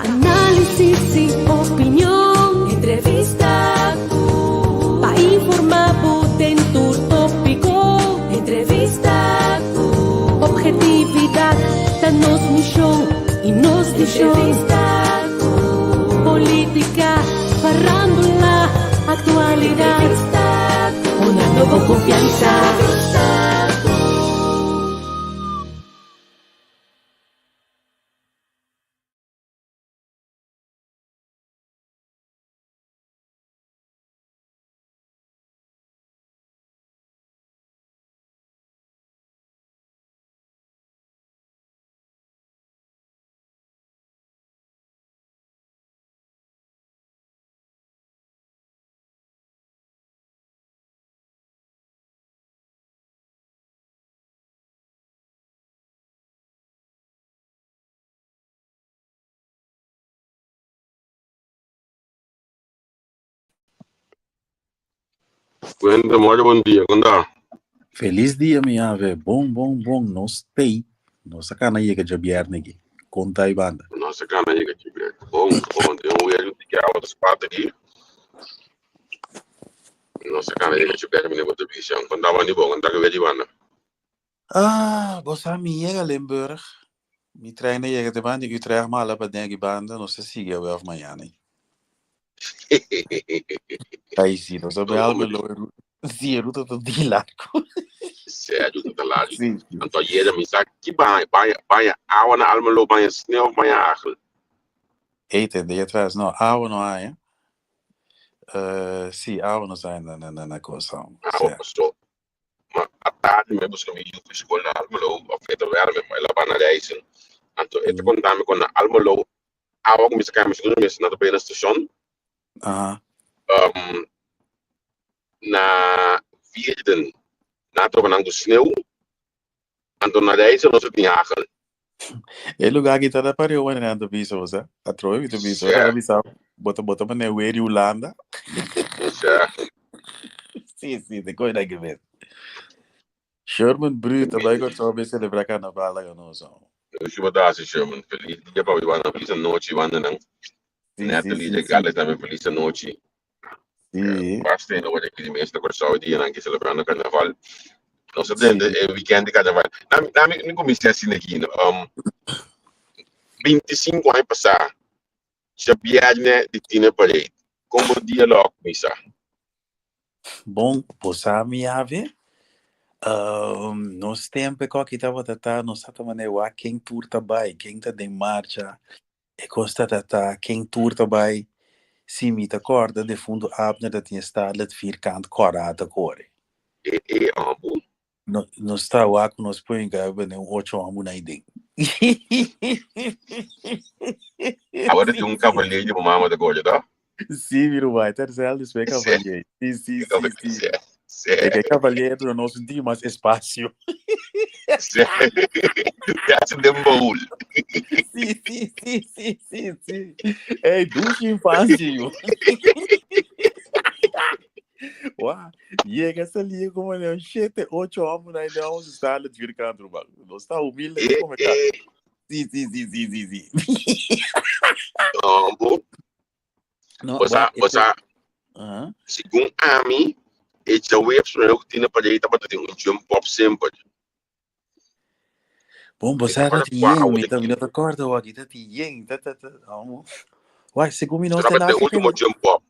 análisis y opinión, entrevista, para informar en tu tópico, entrevista, objetividad, danos misión y nos dicho, política, farándula, actualidad, una nueva confianza. Cuenta, bom dia, conta. Feliz dia, minha ave. Bom. Nós tem. Nossa cana aí que já viernes aqui. Conta aí, banda. Nossa cana aí que bom. Tem um que é outras quatro aqui. Nossa cana aí que vier me lembro do bicho. Conta bom, conta que veio banda. Bossa minha Limburg. Me treina aí que banda que treina mal para dentro banda. Não sei se é o amanhã, né? Aí sim, nós vamos algo loiro. Sim, eu tô de largo. Sério, tá lá. Sim. Então, ele me sabe que vai awa na almelo, vai snel, vai achel. Eita, de atrás, não, água não há, hein? Sim, água não sai na coisa. Awa, so. Maar à tarde, me busca me juist school na almelo, of het werk met mij laat naar reizen. En toen, het kon daar me kon naar almelo. Awa, ik misschien naar de bijna station. Na vierden, na toch een sneeuw. En toen naar reizen was het niet hagel. E lugar que tá para eu né do bicho, você? A troia do bicho, ela bicho, bota para o Eri Holanda. Sim, de coisa que vem. Sherman Brut, também que eu vou celebrar carnaval eu não sou. Eu estou dar se Sherman feliz dia para ir na feliz noite vanda não. Natalie de Gale também feliz noite. Sim. Basta ainda hoje que mês da corção dia não que celebrando carnaval. Nós temos weekend de carnaval. Na me comecei assim aqui, 25 anos passar. Já viagem de Tina Parade. Como dia logo, missa. Bom, possa me ave. Nós temos que aqui tava nós estamos a quem tour também, quem tá de marcha. E costa quem tour também. Se me te acorda de fundo abner dat tinha estado het vierkant corada core. No está o com nos põe gaba ne 8 anos na idem. Agora tem cavaleiro de mama da gorda, tá? Sim, viro vai, terceiro dos pé cavaleiro. Sim. É que cavaleiro do nosso dia mais espaço. Já de baú. Sim. É ducha infância. Uau, chega essa linha como é 7, 8 anos na ideia onde está a vir cá do banco. Não está humilde como é que Sim. Não, você segundo a mim, esse website que tinha para ir para ter jump pop sempre. Bom, você era dinheiro, me tá acorda o aqui tá dinheiro, Uai, segundo me nós temos o último jump pop.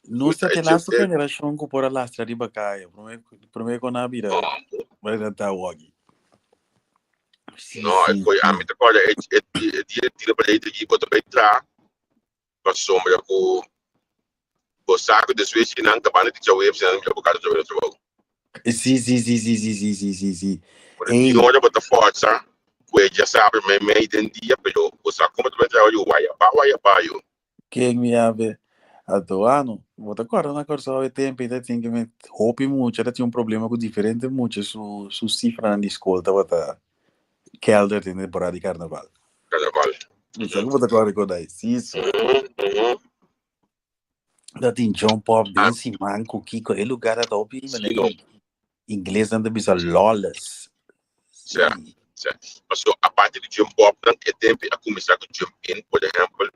Nossa nossa geração que por a lastra de bacaia, primeiro com a vida, vai tentar o aqui. Não, foi a mim tá acorda dia tira para ir aqui para entrar. Passou mas com o saco de switch não acabando de já website não já por causa do trabalho. Sim. E olha para a força, que já sabe, me entendia, pero o saco como tu vai trabalhar o vai eu. Quem me ave atuando, vou te acordar na corção de tempo, ainda tinha que me roupe muito, era tinha problema com diferente muito, su cifra na escola, tava kelder tem temporada de carnaval. Isso vou te acordar com daí, isso. Dat in John Pop Bensi manco Kiko e lugar da top in inglês anda bisa lawless. Mas a parte de jump up, não é tempo a começar com jump in, por exemplo.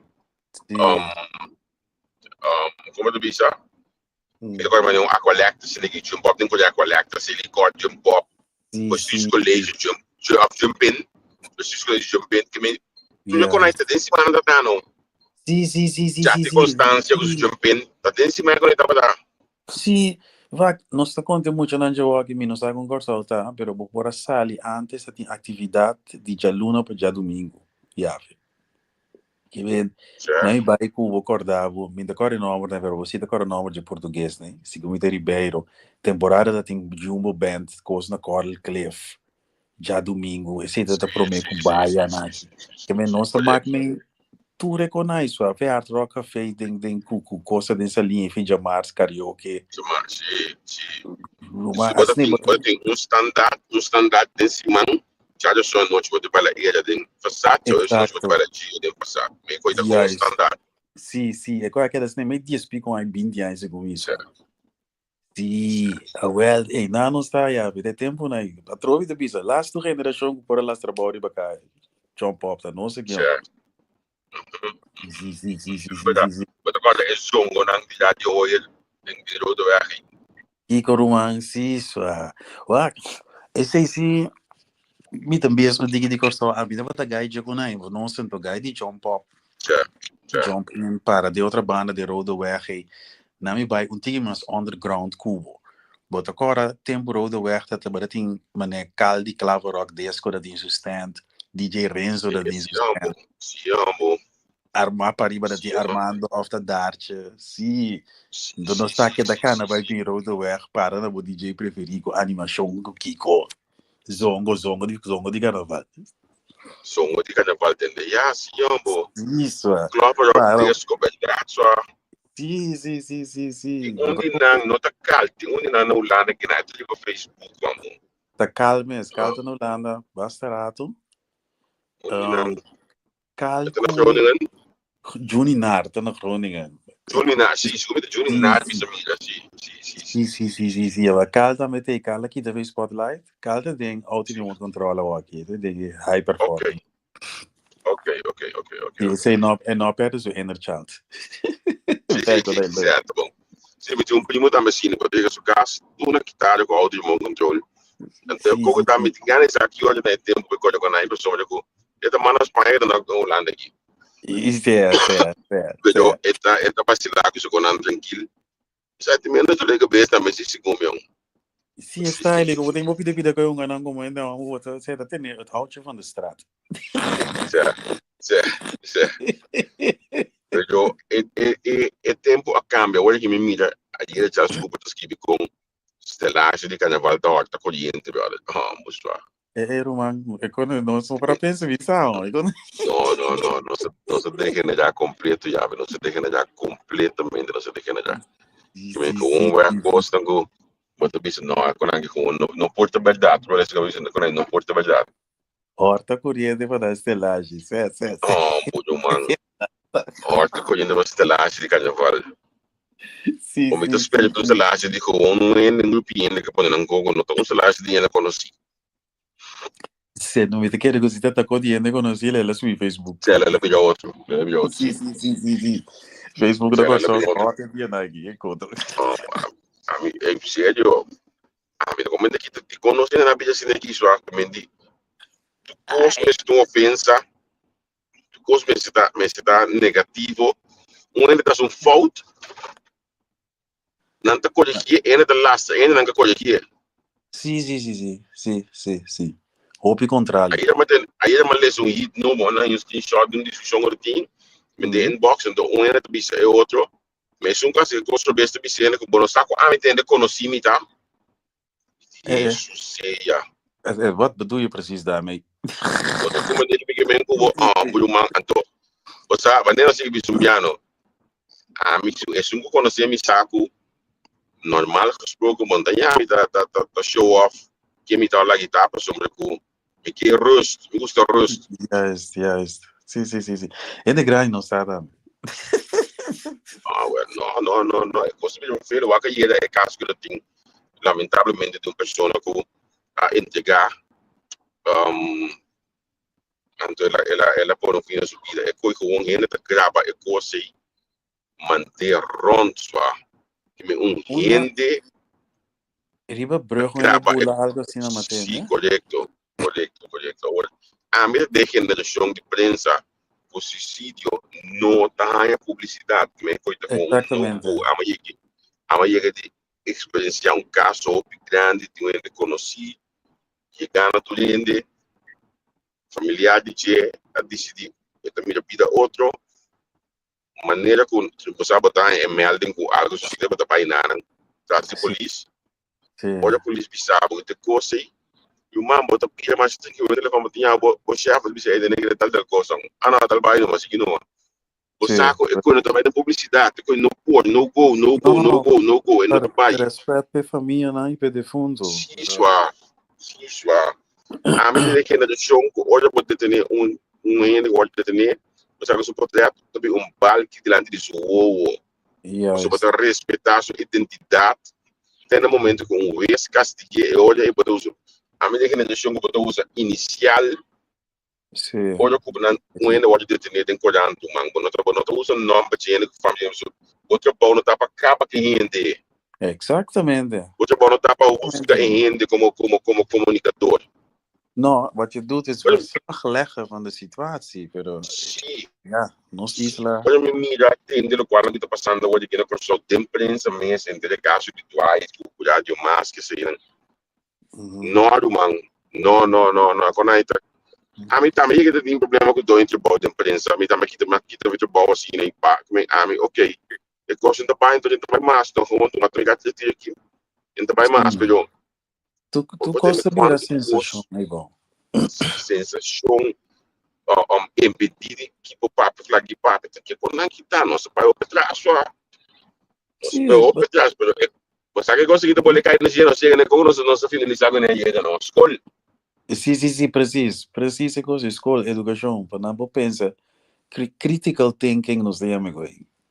Como tu bisa, ito ko naman yung aqualacta, sila jump up din ko yung aqualacta, sila jump up, postis college jump in, postis college jump in, kami, tuloy ko na ito din si Mananda Tano. Jati constância com os jumping, tá dentro de cima quando estava lá. Sim, vai, nós está contando muito na Jawa que nós está conversando, tá? Pero por sali antes tem atividade de dia luna para dia domingo, já. Que vem, não vai com o acordavo, me decora nome, né? Pero você decora nome de português, né? Segundo Ribeiro, temporada da tem Jumbo Band, coisa na Coral Cliff, já domingo, esse tá prometo baia na. Que vem nossa máquina tu reconhece a ver Art Rock Café tem coisa dessa linha fim de Mars karaoke tem standard desse mano já já só noite pode para ir tem passado hoje nós pode para dia tem passado me coisa com standard sim é coisa que das nem me diz pico aí 20 anos com isso sim well não não está já de tempo não a trovi de bisa last geração por las trabalho para cá jump up tá não sei que Sim. Mas agora é zongo não já de hoje tem de rodo aí. E coruman sim sua. Uau, esse sim me também é diga de costa a vida vai guide com aí, não sento guide jump up. Jump in para de outra banda de rodo aí. Na me vai tige mas underground cubo. But agora tempo rodo aí tá também tem mané caldi clavo rock disco da din stand. DJ Renzo da din stand. Siamo. Armar pariba de Armando of the Darche, sim. Então nós está aqui da cana vai vir rodo para na DJ preferido animação do Kiko. Zongo de carnaval. Zongo de carnaval tende já siamo. Isso. Claro, disco belgraço. Sim. Onde não tá calmo, onde não Holanda que na no Facebook vamos. Tá calmo, calma na Holanda, basta rato. Calmo. Juninar, tá na Groningen. Juninar, sim, Juninar, minha amiga, sim. Ela calma também tem calma aqui da Spotlight. Calma tem autonomia controla o aqui, tem high performance. Ok. Esse é não perde o inner child. Certo, bom. Se me tem primo da machine para pegar sua casa, tu na guitarra com autonomia controle. Então, como tá me tingando esse aqui, olha, tem tempo que eu com a pessoa com esta mana espanhola na Holanda aqui. Isso é. Pero esta vacilar que eu não tranquilo. Exatamente, eu leio bem também se comeu. Sim, está ele, eu tenho vida que eu não como ainda, você tá tendo o houtje van de straat. Certo. Pero é tempo a cambia, olha que me mira, a gente já desculpa que escrevi com estelagem de carnaval da horta corriente, velho. Mostrar. Roman, quando não sou para pensar nisso, não se deixa negar completo já, não se deixa negar completamente, não se deixa negar. Que com vai gosta com, mas tu pensa não, não porta verdade, parece que eu não porta verdade. Horta corriente para dar estelagem, certo. Muito mano. Horta corriente para estelagem de carnaval. Sim. Como tu espera tu estelagem de com não é nem grupinho que pode não com, não tô estelagem de ela conheci. Se não me te quer que você tá corriente conheci ela no Facebook. Ela é melhor outro. Sim. Facebook da coisa horta dia aqui, encontro. É sério. Me comenta que te conhece na vida assim aqui só que me di. Tu cosmes tu ofensa. Tu cosmes está negativo. Ainda tá um fault. Não tá corrigir, ainda tá last, ainda não tá corrigir. Sim. Hope contrário. Aí é uma lesão hit no mano, aí screenshot de discussão rotina, me de inbox, então ainda tá bisa é outro. Mas um caso que gosto besta bisa ainda com bônus saco, entende conheci-me tá? Isso seja. Wat bedoel je precies daarmee? Wat como dele que me cubo, por man canto. Você, vanela se bisumbiano. Me é um conheci-me saco normal gesproken, want ja, dat show off, que me tá lá guitarra para sobre com me que rust, me gusta rust. Juist. Sim. En de grind não está dan. Não, é coisa mesmo feio, o que é caso que tem lamentavelmente de uma pessoa que a entregar então ela põe no fim da sua vida. É coisa que o homem ainda grava, é coisa e manter rond, que me rende Riba brug en de grava. boel algo assim na Sim, matéria. correto. Agora, a minha degeneração de prensa, o suicídio não está em publicidade, que me coisa com Exatamente. amanhã de experienciar caso grande de um ente conhecido, que gana tudo ente, familiar de che, a decidir, eu também vida outro, maneira que você botar em melding com algo, se você botar para ir na traz de polícia, olha a polícia sabe que coisa e o mambo bota pia mas tem que o telefone tinha o chefe disse ele nem tal coisa, ana tal bairro mas que não o saco é quando também da publicidade, quando no pode, no go, e no trabalho. Respeito para a família, não, e para de fundo. Sim, a medida que ainda deixou, olha, pode ter ainda pode ter, mas agora você pode ter também balde diante de sua você pode respeitar sua identidade, tem no momento que vez castigue, olha, e pode usar, a medida que ainda deixou, pode usar inicial, olha, como ainda pode ter tem colhando do mango, não usa nome para gente que família, outra pau não tá para capa que rende. Exatamente. Outra pau não tá para buscar rende como comunicador. Não, wat je doet is verslag leggen van de situatie, pero ja, nos isla. Olha, me mira, entende o quadro que está passando hoje aqui na construção de imprensa mesmo, entende caso de tuais, cuidar de máscara, sei lá. Não, mano, não, quando aí tá, a mim também que tem problema com o trabalho de imprensa, a mim também que tem trabalho assim, né, a mim, ok, é coisa de trabalho, então tem mais, então como tu não tem gato de aqui, então vai mais, pero Tu gosta de a sensação, é bom. Sensação impedir que o papo flag papo que por não quitar nosso pai para trás só nosso pai para trás pero você que conseguir bolear cair no gelo chega com nossa finalizar com ele na escola sim, preciso coisa escola educação para não pensa critical thinking nos dá amigo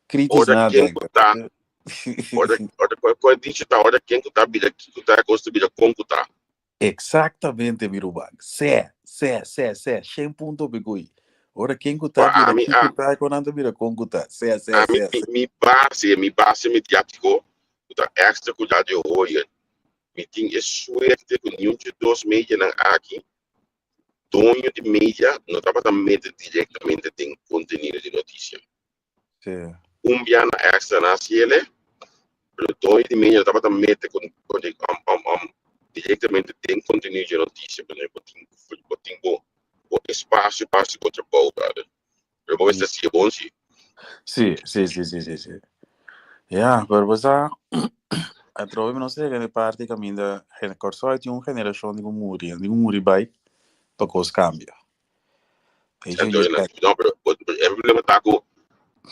crítico nada olha digital olha quem que tá vida que tá construída como tá exatamente Mirubag sé 100% begui ora quem que tá vida que tá quando vira com que tá sé me base mediático tá extra cuidado de hoje me tem suerte com nenhum de dois mídias aqui dono de mídia não estava também diretamente tem conteúdo de notícia biano extra na cielo pero dono de mídia estava também com diretamente tem conteúdo de notícia por exemplo tem o espaço para o trabalho eu vou ver se é bom sim pero você a trova não sei que parte caminho da corso de uma geração de muri vai para que os cambia não pero o problema tá com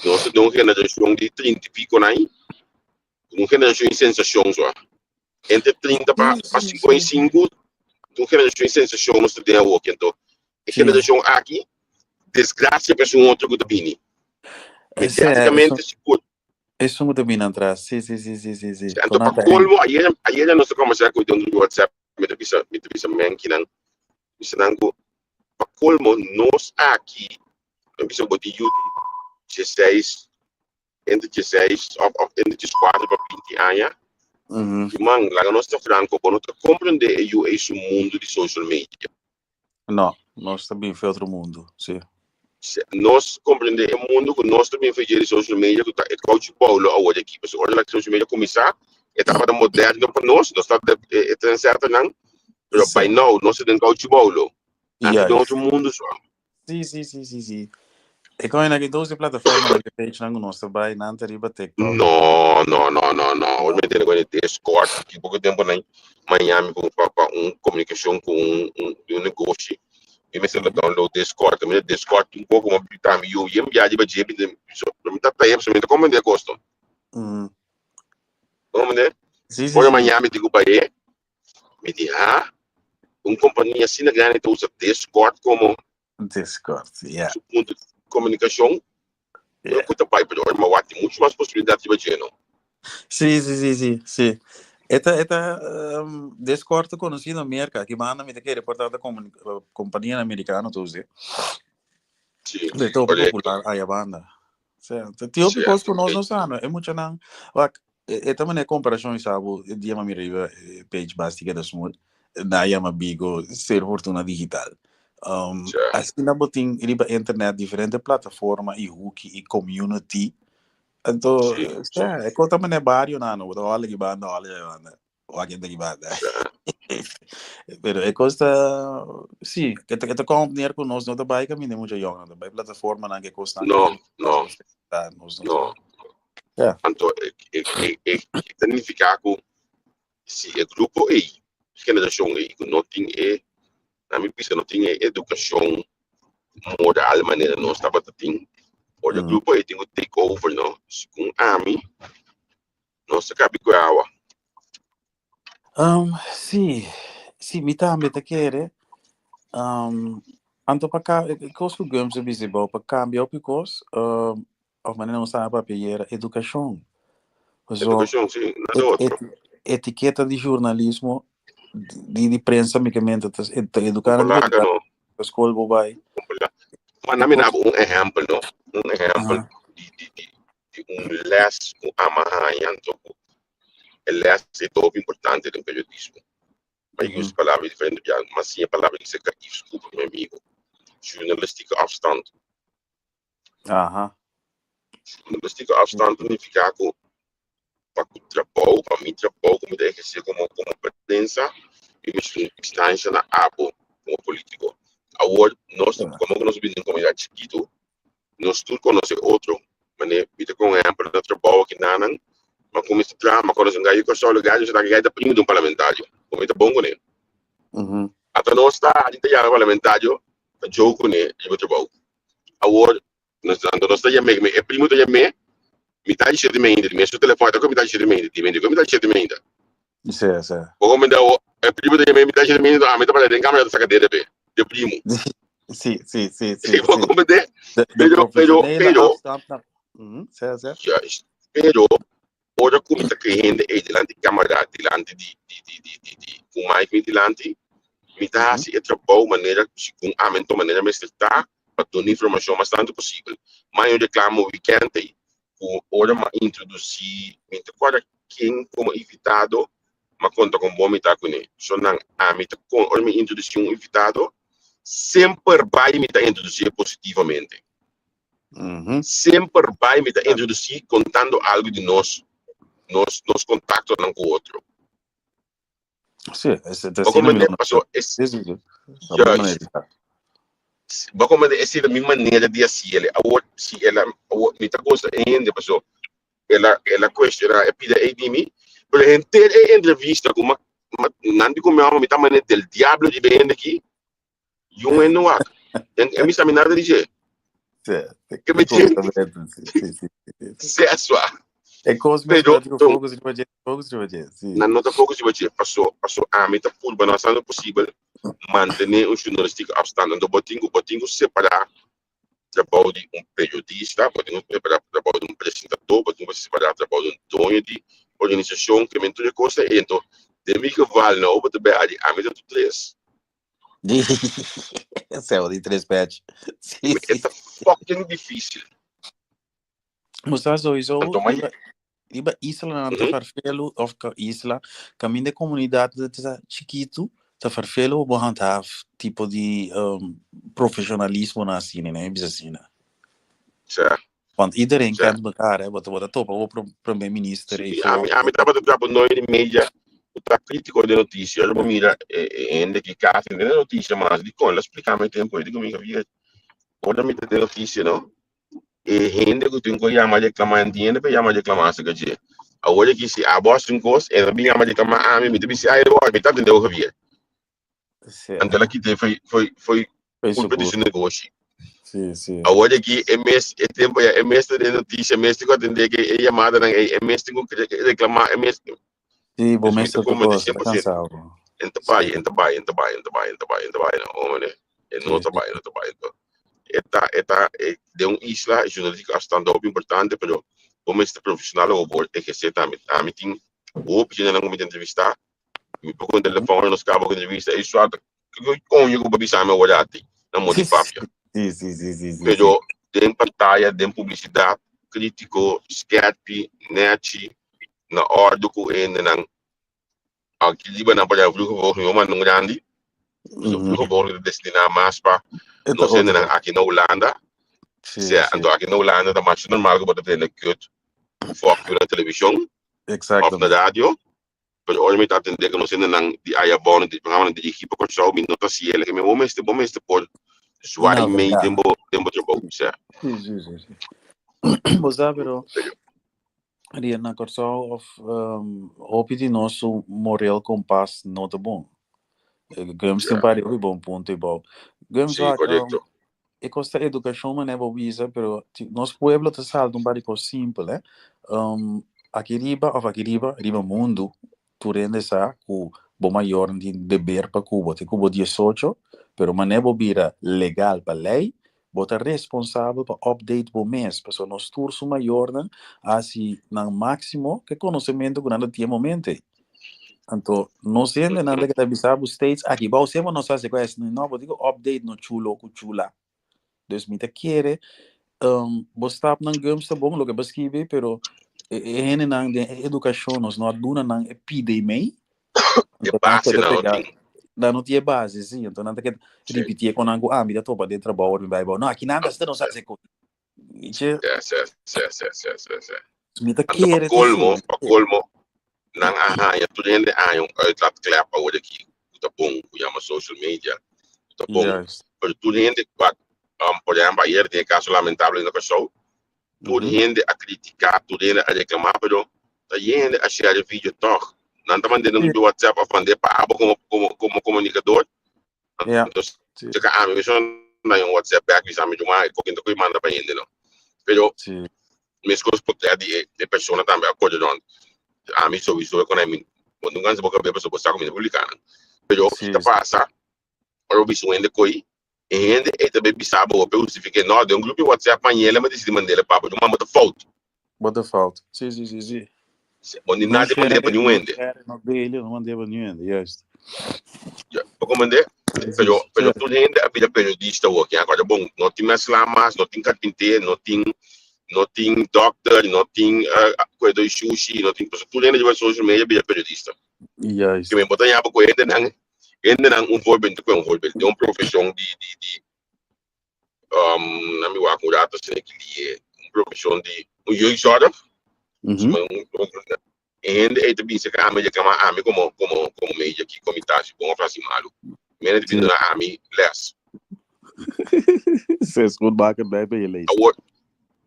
nós não geração de 30 pico aí uma geração de sensação só entre 30 para 55 uma geração de sensação nós temos o que então a geração aqui desgraça para um outro que tá vindo mediaticamente se pode isso muito bem atrás sim então para colmo aí nós começamos com o WhatsApp me devisa que não isso não para colmo nós aqui não precisa botar YouTube 16 entre 16 entre 14 para 20 anos man lá nós está franco quando tu compreender esse mundo de social media não nós também foi outro mundo sim nós compreender o mundo que nós também fazemos de social media que é coach Paulo hoje aqui mas olha lá que social media começar estava moderno para nós está é certo não mas by now nós temos coach Paulo é outro mundo só sim e como naquele 12 plataformas que tem não nós vai não ter riba TikTok não hoje me tem agora Discord que pouco tempo em Miami para comunicação com negócio e me sendo download Discord também Discord pouco uma vitamina eu ia viajar para jeep me tá aí absolutamente como de gosto como né hoje Miami digo para ele me diz companhia assim grande que usa Discord como ponto de comunicação eu custa pai para hoje mas tem muito mais possibilidades de ver não sim Esta descorte conocido en América, que van a meter que reportar da compañía americana, tú sabes. Sim, De todo correto. popular aí a banda. Certo. Tio because que nós não sabemos, é muito não. É também é comparação, sabe? Dia mais riba page básica da small, na yama bigo ser fortuna digital. Assim na botin riba internet diferente plataforma e hook e community. Então, é que também é barrio não, olha que banda, olha que banda. Pero é costa, sim, que te companhia com nós não trabalha que ainda muito jovem, não trabalha plataforma não que custa não. não. É. Então, significa que se o grupo é que na geração é não tem na minha visão não tem educação moral maneira nós estava tendo. O grupo é tem o take over não, com AMI, nós acaba com a água. Sim, me também te quer. Anto para cá, coisa que gamos é visível para cambiar because a maneira não sabe para educação. Educação, sim, nada outro. Etiqueta de jornalismo de prensa, mecamente, educar a escola bobai. Mas na minha um exemplo, não? Um exemplo de less com amarranhando. É less é muito importante no periodismo. Mas eu uso palavras diferentes, mas sim a palavra que você quer, desculpa, meu amigo. Jornalistieke afstand. Jornalistieke afstand significa que para o trabalho, para mim trabalho, como deve ser como prensa, e uma instância na abo como político. Agora, nós, como nós vivemos em comunidade chiquito, nós tudo conhecemos outro, mas né, vita com exemplo do trabalho aqui na Nan, mas como esse drama, quando nós ganhamos só lugar, nós ganhamos da primo de um parlamentário, como é bom, né? Até nós está, a gente já é parlamentário, a jogo, né, e o trabalho. Agora, nós estamos é primo de me tá dizendo ainda, meu telefone tá com me tá dizendo ainda, me tá dizendo ainda. Sim. Como me dá é primo de me tá dizendo ainda, a me tá para dentro câmera da cadeira de primo. Sim. Como me dá, pero, ora come tá querendo é delante câmera, delante de com mais me delante, me tá assim é trabalho maneira com aumento maneira me está para dar informação mais tanto possível. Mas eu reclamo weekend aí ora ma introduzir agora quem como invitado ma conta com bom mita com ele só não a mita com ora me introduzir invitado sempre vai me introduzir positivamente sempre vai me introduzir contando algo de nós contatos com o outro sim como essa é a minha maneira de assim ela se ela me tá gosta ainda passou ela questiona é pida de mim por gente entrevista como não digo meu me tá maneira del diablo de bem aqui e um não há é me está nada dizer que me diz é só é coisa mais que fogo de hoje na nota fogo de hoje passou a meta por banação possível manter um jornalístico afstand do botinho separar trabalho de periodista, podemos separar trabalho de apresentador, podemos separar trabalho de dono de organização, que mentor de coisa, então, de mim que vale não, para também a meta do 3. Céu de 3 pets. É fucking difícil. Mostrar isso, iba isla na farfelo of isla, caminho de comunidade de chiquito, tá farfelo ou handhaf tipo de profissionalismo na cena, né? Bizarra. Certo. Want iedereen kent elkaar, hè? Wat top, o primeiro-ministro. A mim estava trabalhando no mídia, o crítico de notícias, eu mira ainda que casa de notícias, mas de como explicar mais tempo, eu digo amiga, via, toda a mídia de notícias, não? E ainda que tu encontra mais reclamar, entende, para mais reclamar, se quer agora que se a bosta em coisa, é bem mais reclamar, a mim me disse, ah, eu me tá entendendo o que via. Então aqui foi culpa desse negócio. Sim. Agora que é tempo é mestre de notícia, mestre que atender que é chamada não é mestre que reclamar é mestre. Sim, bom mestre como está cansado. Então vai, não, né? Não trabalha. Eta de isla jornalística bastante importante, pero como este profissional o bor é que se tá a meeting Hope que não me entrevistar. Me procura no telefone, nos cabos de entrevista. Isso é com eu vou bisar meu olhar aqui. Não modi papia. Sim. Pero tem pantalla, tem publicidade, crítico, skerpi, net, na ordem com ele não. Aqui liba na palha vlugo vou eu mando grande. So vlugo vou destinar mais para nós ainda aqui na Holanda. Se ando aqui na Holanda, da mais normal que botar na cut, foco na televisão, ou na rádio. Pero hoje me está atendendo que nós ainda não de aí bom de programa de equipe com show, me nota se ele que me momento por suar meio tempo trabalho, certo? Sim. Mas pero ali na corção of hope de nosso moral compass não tá bom. Gamos tem pare o bom ponto e bom. Gamos lá e costa educação mas é bobisa, pero nosso pueblo tá saldo pare co simples, né? Aqui riba mundo tu rende sa ku bo maior de dever para Cuba, te Cuba 18, pero mané bobira legal para lei, bota responsável para update bo mês, para nós curso maior assim na máximo que conhecimento que nada tinha momento. Então, não sei nada que avisar os states aqui, ba você não sabe qual é não, vou digo update no chulo com chula. Dus me te quer bostap nang gums tá bom, lo que basquibe, pero ene nang de educação nós não aduna nang pide mei. É base não tem. Não tinha base, sim. Então nada que repetir com nango me dá topa de trabalho, vai bom. Não, aqui nada está não sabe coisa. Isso. Me tá querer colmo, nang ya tu gente um uitlaat klep over aqui. Tá bom, chama social media. Tá bom. Pero tu gente por exemplo, ayer tem caso lamentável na pessoa. Tu gente a criticar, tu gente a reclamar, pero tá gente a share vídeo toch. Não está mandando no WhatsApp a fazer para como comunicador. Então, se a mim não é um WhatsApp back, se a mim não é qualquer coisa manda para ele não. Pero minhas coisas poder de pessoa também acorda não. A mim só isso é quando a mim quando não se boca bem pessoa postar comigo publicando. Pero o que passa? O bicho ainda coi e ainda é também bisabo o pelo se fica não de um grupo de WhatsApp para ele mas decide mandar ele para uma moto foto. Moto foto. Sim. Onde nada mandei para nenhum ende. Não mandei para nenhum ende, yes. Porque mandei, pero tu gente a vida periodista aqui agora bom, não tem mais lamas, não tem carpinteiro, não tem doctor, não tem coisa de sushi, não tem tu gente de social media vida periodista. Yes. Que me botam já para coisa não voorbeeld de uma profissão de na minha acurata se que profissão de jeugdzorg. En de bisa ka ami kama ami como media aqui comitagem bom para cima lo. Mena de na ami less. Says good back and back by less.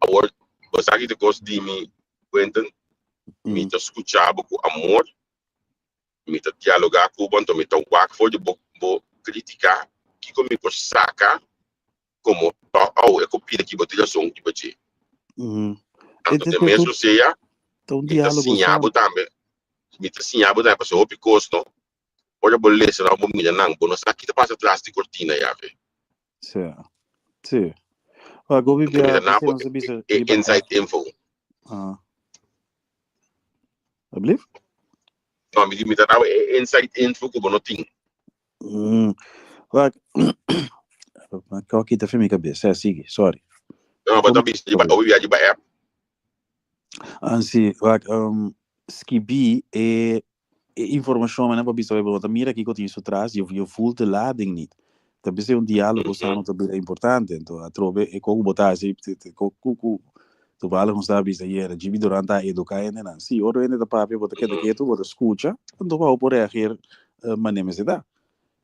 Award você aqui de cost de me cuentan me te escuchava com amor. Me te dialogar com bom, me te work for de bo criticar que comigo saca como é copia aqui botelha som que bater. Então mesmo seja um diálogo também. Me tá sinhabo da pessoa o picosto. Olha bolesa na bom milha não, bom, aqui tá passa atrás de cortina já vê. Sim. Ah, go bibia. Inside info. I believe? Não, me tá inside info que bom não tem. Like aqui tá filme cabeça, sigue, sorry. Não, mas também o viagem para app. Anzi, skibi e informação, mas não pode saber, mas mira aqui que eu tinha isso atrás, eu full de lading niet. Também é diálogo sano também é importante, então a trove e como botar assim, tu vale com sabes aí era gibi durante a educar ainda não. Se outro ainda da papo botar que tu bota escuta, então vai por reagir maneira se dá.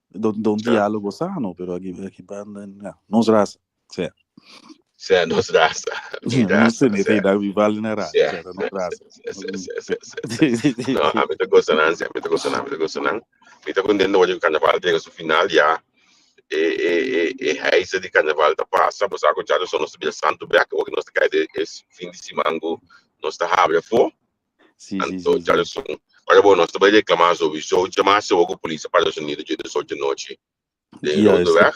Don diálogo sano, pero aqui banda não raça, certo. Não raça. Não sei nem se dá vale na raça, não raça. Não, a mim tá gostando, Me tá contando hoje o carnaval chega ao final já. E reisa de carnaval tá passa, mas agora já só nós temos Santo Beck, o que nós tá esse fim de semana nós tá abre for. Então já são. Olha bom, nós também reclamamos sobre isso, chamar se o polícia para os Unidos de 18 de noite. De novo weg.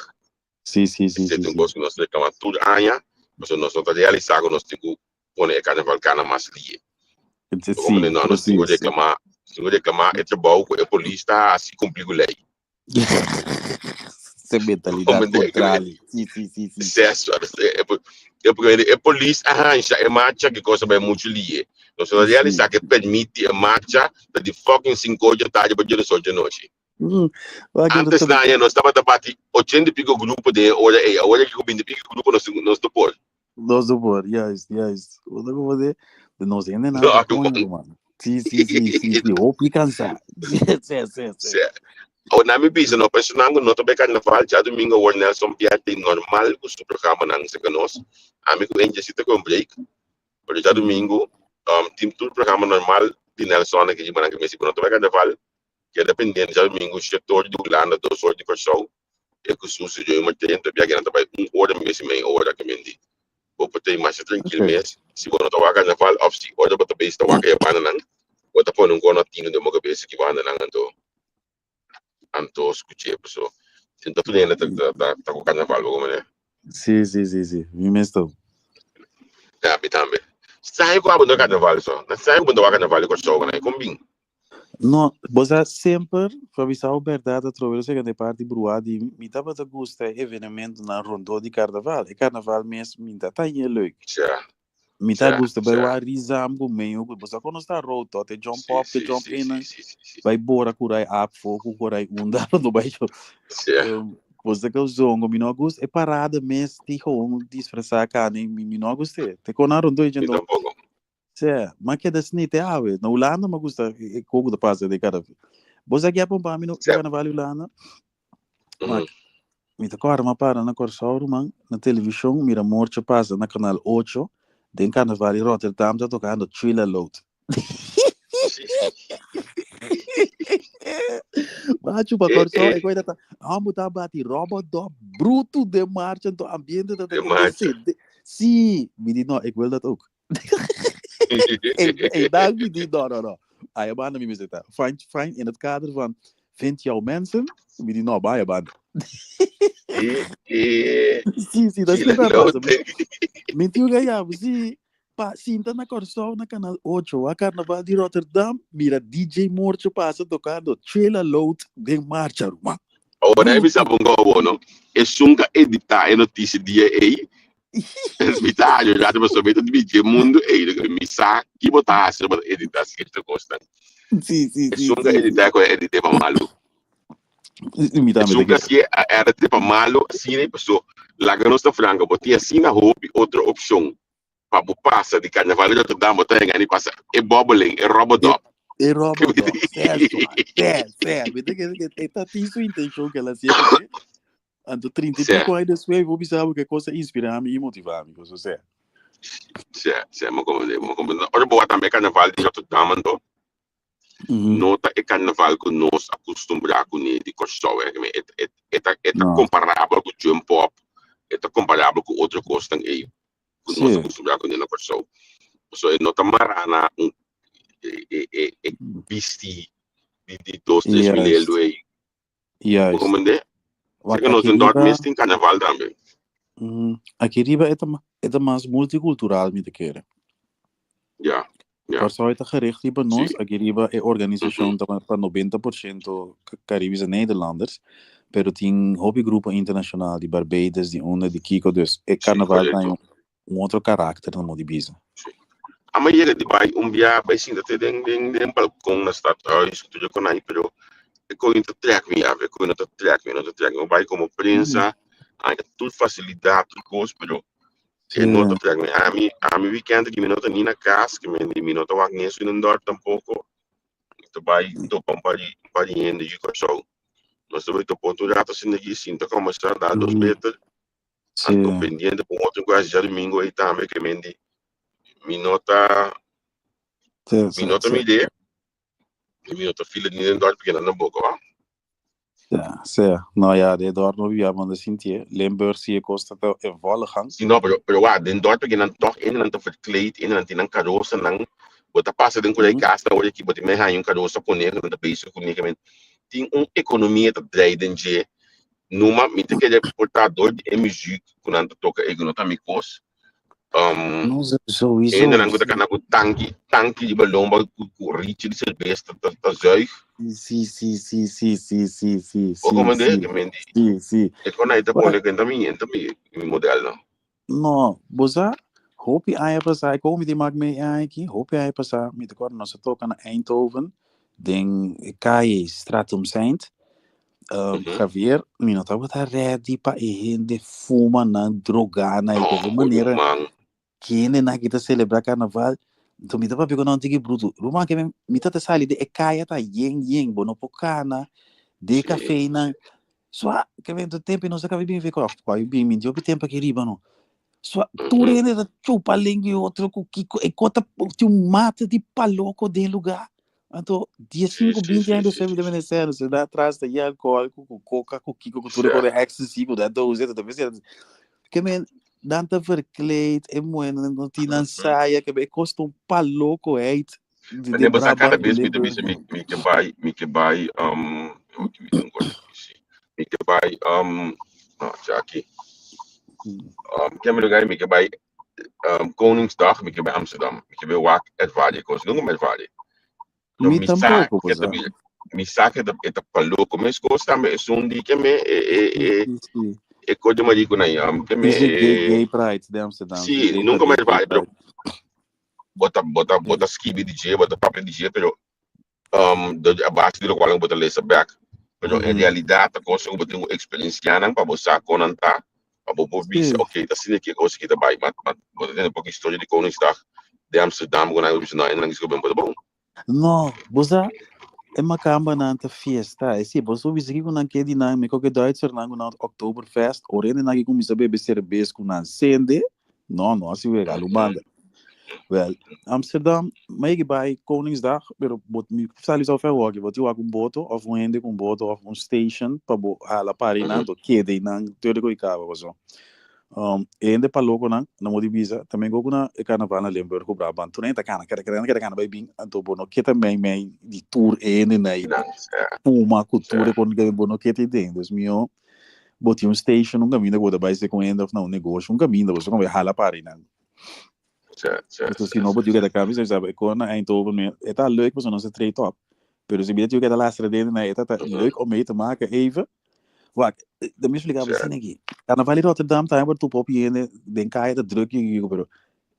Sim. Tem coisa que nós reclamamos tudo amanhã. Mas nós não realizamos, nós temos que pôr o carnaval mais ali. Como nós temos que reclamar Se reclamar, é trabalho com a polícia, assim cumprir a lei. Essa mentalidade contrária. Sim. Certo, é porque a polícia arranja a marcha que coisa bem muito ali. Então, se nós realizar que permite a marcha, de fucking 5 horas da tarde para o sol de noite. Antes da manhã, nós estávamos a bater 80 e pico grupo de hora, a hora que o 20 e pico grupo nós topou. Nós do bor, yes. O que eu vou dizer, nós ainda não é mano. Sim. Ou cansar. Sim. O nome bisa no personagem no tobe carnaval já domingo o Nelson Piatti normal o programa não se conosco amigo enje se com break porque já domingo tim tudo programa normal de Nelson que de manhã que me se no tobe carnaval que é dependendo já domingo o setor de Ulanda 2 horas de pessoal e que susto de uma tempo viagem também 1 hora mês e meia hora que me di ou pode ir mais tranquilo mês se você tobe carnaval off se hora para base tobe que é banana ou tá por um conotino de uma cabeça que banana então anto escuché pessoa então tudo ainda tá com carnaval como né Sim. Me mesmo. também sai com a bunda carnaval só não sai com a bunda carnaval com show né combin Não, você sempre foi avisar a verdade através da segunda parte bruada e me tava a gostar evento na rondô de carnaval. E carnaval mesmo me tá leuk. já Me tá gosta vai o arizam com meio, você quando está roto, te jump up, te jump in, vai bora curai up fogo, curai unda, do baixo. Você que usou um não gosta é parada mesmo, de como disfarçar carne, me não gostei. Te conaram dois gente. Sim, mas que das nem te ave, na Holanda me gusta o coco da passa de cada vez. Você aqui para mim no carnaval Holanda. Me tocar uma para na Corsoro, man, na televisão, mira morte passa na canal 8. Den carnaval in Rotterdam dat tocando Trilla Load. Mas o bagulho só é coisa tá. Botar bate robot do bruto de marcha do ambiente da Sim, menino, eu wil dat ook. Daar menino, não. Aí a banda me visita. Fijn in het kader van vind jouw mensen, menino, bij je band. Sim, dat is niet waar. Mentiu ganhava, sim. Sinta na Corsol, na Canal 8, a Carnaval de Rotterdam, mira DJ Morcho passa tocando Trilla Load de marcha, mano. Ora, é bisa bom não? É sunga editar a notícia dia aí. Esmitário, já te passou bem de DJ mundo aí, me sabe que botar sobre editar se que gosta. Sim. É sunga editar com editar para maluco. Sunga se era tipo malo, assim né pessoa. Lá que nós está franca, botei assim na roupa outra opção. Para o passa de carnaval de Rotterdam, botar em ali passa é bobbling, é robodop. É robodop, certo. Vê que tá tem sua intenção que ela sempre. Ando 30 e pico aí desse aí, vou pensar que coisa inspirar-me e motivar-me, coisa certo. Certo, mas como olha boa também carnaval de Rotterdam, então. Nota é carnaval que nós acostumamos com ele de Kosovo, é comparável com o jump pop, é comparável com outra coisa aí. Nós acostumamos com ele na Kosovo. So é nota marana visti de 2-3 mil euros aí. Como é? Que nós em Dortmund tem carnaval também. Aqui riba é mais multicultural, me quer. Ja. Kosovo é gericht para nós, aqui riba é organização para 90% Caribische Nederlanders, pero tem hobbygroepen internacional de Barbados, de Onda, de Kiko, dus é carnaval tem outro caráter no Modibisa. Amanhã de vai dia vai sim até den balcão na stadhuis, tudo com aí, pero é coisa que track me ave, coisa que track me vai como prensa, aí tudo facilidade, tudo coisa, pero é não track me a mim weekend que me nota nem na casa, que me nota o agnes in dorp tampouco. Então vai to para indo de Kosovo. Nós também to ponto data assim aqui sim, tá como está dando 2 metros. Ando pendiente com outro quase já domingo aí também que me minota ideia minota filha de dentro pequena na boca ó não de dorp não via mas sentir lembrar se costa é volle gang sim não pero lá dentro pequena toch in não tá verkleed in não tem um caroça não bota passa dentro da casa olha aqui bota me um caroça com ele não tá beijo com ele tem economia da dentro numa me tem que portador de música quando toca ele não tá me cos Não sowieso. Ainda não está com tanque de balão para o ritmo de cerveja tá zuig. Sim. Ou como é que me diz? Sim. É quando aí tá pole que também modelo. Não, boza, hoop je aan je passar, ik kom die maak mee aqui, hoop je aan je passar, met de kort nos toca na Eindhoven, den Kai Stratum Saint, Javier, mina tá botar ready pa de fuma na droga na de maneira que na kita celebrar carnaval, então me dá para pegar não tique bruto, ruma que me tá sali de Kai tá yeng bono pocana, de cafeína, só que vem do tempo não se acaba bem ver qual bem me deu tempo aqui riba não. Sua turene da chupa lengue outro kiko e conta tinha mata de paloco de lugar. Então, dia 5, 20 anos de Venezuela, você dá atrás da álcool, com coca, com kiko, com tudo que é excessivo, da dose, da vez. Que men danta verkleed, e moena não tinha saia, que custa paloco eight. De você cada vez me que vai já aqui. Que me lugar me que vai Koningsdag, me que vai Amsterdam, me que vai Wak et Valle, coisa não mais Valle. Me tampouco, me saca da eta paloco, mas gosta me sundi que me e coisa mais digo aí, que me gay pride de Amsterdam. Sim, nunca mais vai, bro. Bota skibi DJ, bota papel DJ, pero a base do qual eu bota laser back. Pero em realidade, a coisa que eu tenho experiência não para você contar. Ok, dat zie ik hier ook erbij, maar een beetje historie de Koningsdag de Amsterdam, gewoon eigenlijk naar en langs gaan bom. No, boza, é uma camba na festa, é sim, bozo visigi com naquele dinâmico que Duitser na Oktoberfest, orene na que começa a beber cerveja com na sende, não, assim é galumanda. Well, Amsterdam, meio que vai Koningsdag, pero me fala isso ao ferro aqui, vou ter um boto, ou um ende com boto, ou um station para hala parinando, que de não teórico e cava, bozo. Ende para logo não modi visa, também go na carnaval na Limburgo, Brabant, tu nem tá cana vai bem, então bono que também meio de tour ende na uma cultura quando que bono que te dentro, meu, boti um station, um caminho go da vai ser com ende of não negócio, um caminho, bozo como hala parinando. Dus je nog de camisa, sabe? Quando Eindhoven, het is leuk, maar zo'n onze trade top. Pero se weet je que de laatste delen, het is leuk om mee te maken even. Wacht, de misverstanden zijn aqui. Carnaval in Rotterdam, tá por tu pop e den kai da druk je pero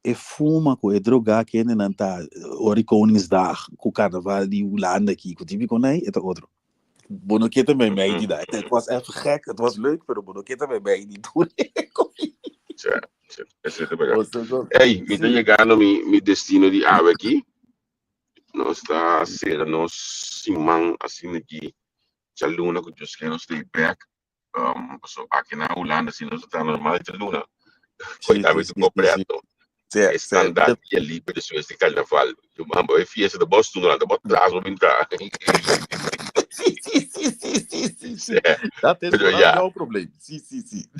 e fuma com e droga que ne não tá ori Koningsdag, com carnaval die Holanda aqui, com típico nee, het outro. Bonoquet também mee die daar. Het was even gek, het was leuk, pero Bonoquet também mee die doen. Ei, me tá chegando mi destino de água aqui. Nós está sendo nós simão assim aqui. Já luna que just can stay back. So aqui na Holanda assim nós está normal de luna. Coitado do completo. É standard e ali para pessoas de carnaval. Eu amo a fiesta da Boston lá, da Botras no vintar. Sim. Tá tendo um problema. Sim.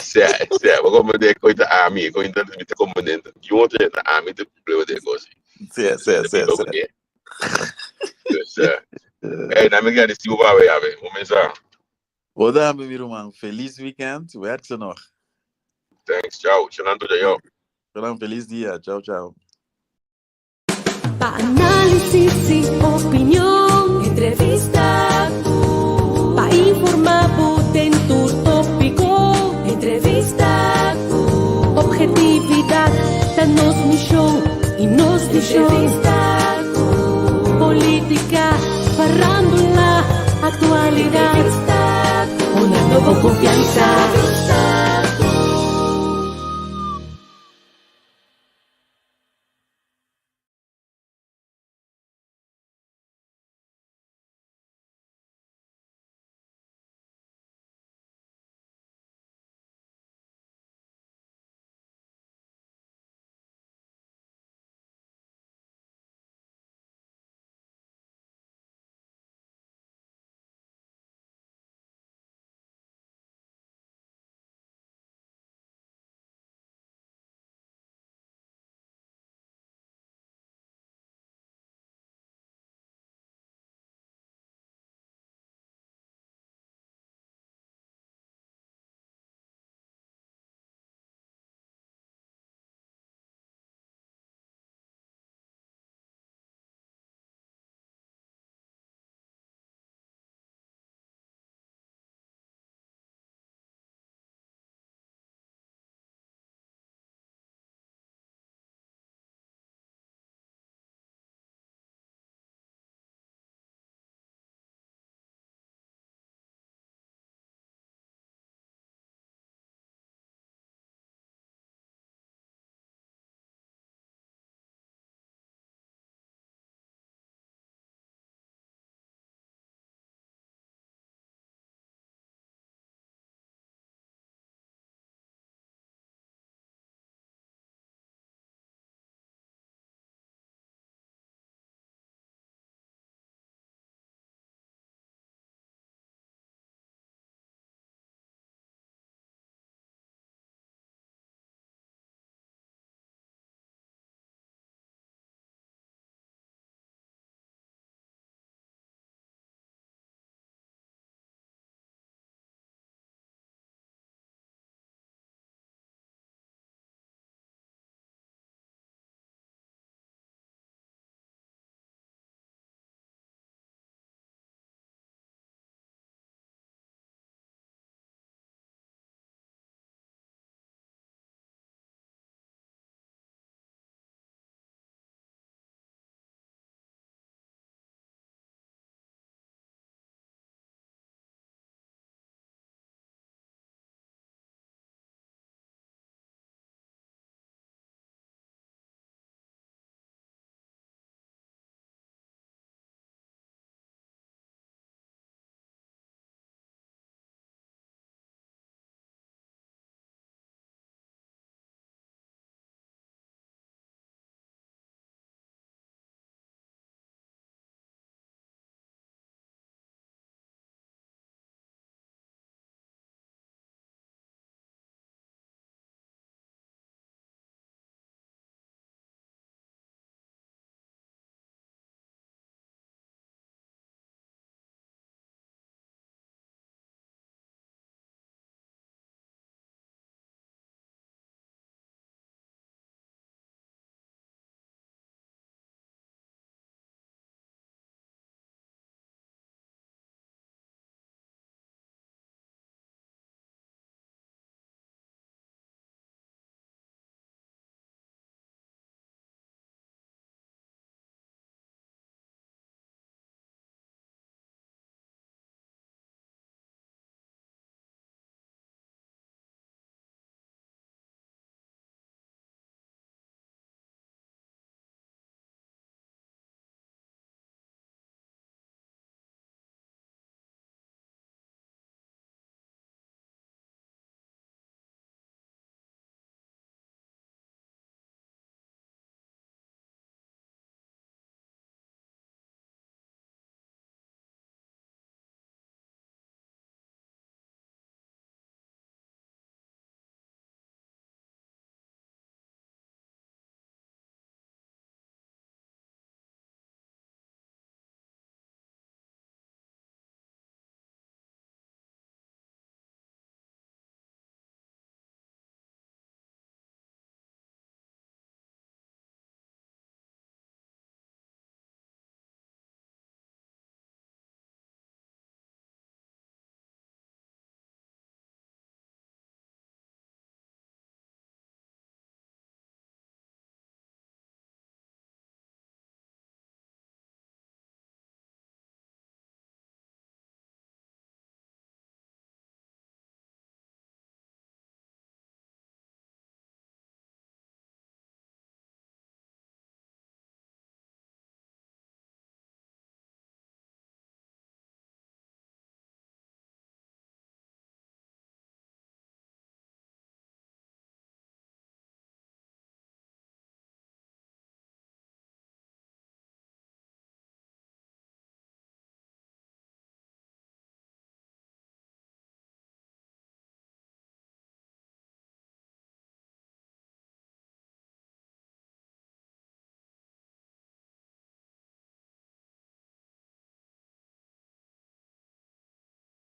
Certo. Como de coisa a mim, coisa de me componente. E outra a mim de problema de negócio. Certo. Ei, na minha destino vai ver. Vamos começar. Olá, meu irmão. Feliz weekend. Werk ze nog. Thanks. Tchau. Chegando já eu. Feliz dia. Tchau. Pa análisis y opinión, entrevista. Pa informar, en tu tópico, entrevista. Objetividad, danos misión y nos misión. Política, farándula, actualidad. Una nueva confianza.